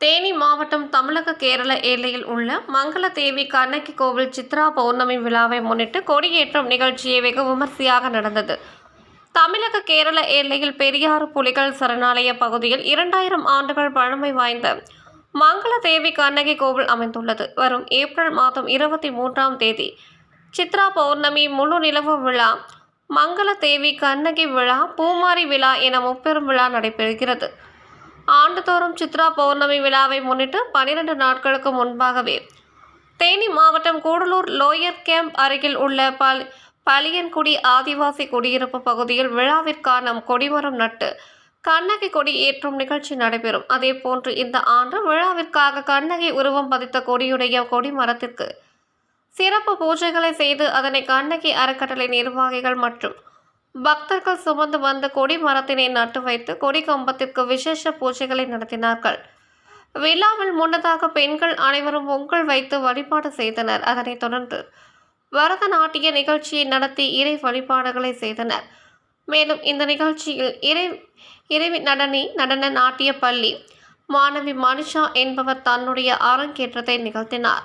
தேனி மாவட்டம் தமிழக கேரள எல்லையில் உள்ள மங்களதேவி கண்ணகி கோவில் சித்ரா பௌர்ணமி விழாவை முன்னிட்டு கொடியேற்றம் நிகழ்ச்சியை வெகு விமர்சையாக நடந்தது. தமிழக கேரள எல்லையில் பெரியாறு புலிகள் சரணாலய பகுதியில் 2000 ஆண்டுகள் பழமை வாய்ந்த மங்களதேவி கண்ணகி கோவில் அமைந்துள்ளது. வரும் ஏப்ரல் மாதம் 23ஆம் தேதி சித்ரா பௌர்ணமி, முழு நிலவு விழா, மங்களதேவி கண்ணகி விழா, பூமாரி விழா என முப்பெரும் விழா நடைபெறுகிறது. ஆண்டுதோறும் சித்ரா பௌர்ணமி விழாவை முன்னிட்டு 12 நாட்களுக்கு முன்பாகவே தேனி மாவட்டம் கூடலூர் லோயர் கேம்ப் அருகில் உள்ள பளியன்குடி ஆதிவாசி குடியிருப்பு பகுதியில் விழாவிற்கான கொடிமரம் நட்டு கண்ணகி கொடி ஏற்றும் நிகழ்ச்சி நடைபெறும். அதேபோன்று இந்த ஆண்டு விழாவிற்காக கண்ணகி உருவம் பதித்த கொடியுடைய கொடிமரத்திற்கு சிறப்பு பூஜைகளை செய்து அதனை கண்ணகி அறக்கட்டளை நிர்வாகிகள் மற்றும் பக்தர்கள் சுமந்து வந்த கொடி மரத்தினை நட்டு வைத்து கொடி கம்பத்திற்கு விசேஷ பூஜைகளை நடத்தினார்கள். விழாவில் முன்னதாக பெண்கள் அனைவரும் பொங்கல் வைத்து வழிபாடு செய்தனர். அதனைத் தொடர்ந்து பரதநாட்டிய நிகழ்ச்சியை நடத்தி இறை வழிபாடுகளை செய்தனர். மேலும் இந்த நிகழ்ச்சியில் இறைவி நடன நாட்டிய பள்ளி மாணவி மனிஷா என்பவர் தன்னுடைய அரங்கேற்றத்தை நிகழ்த்தினார்.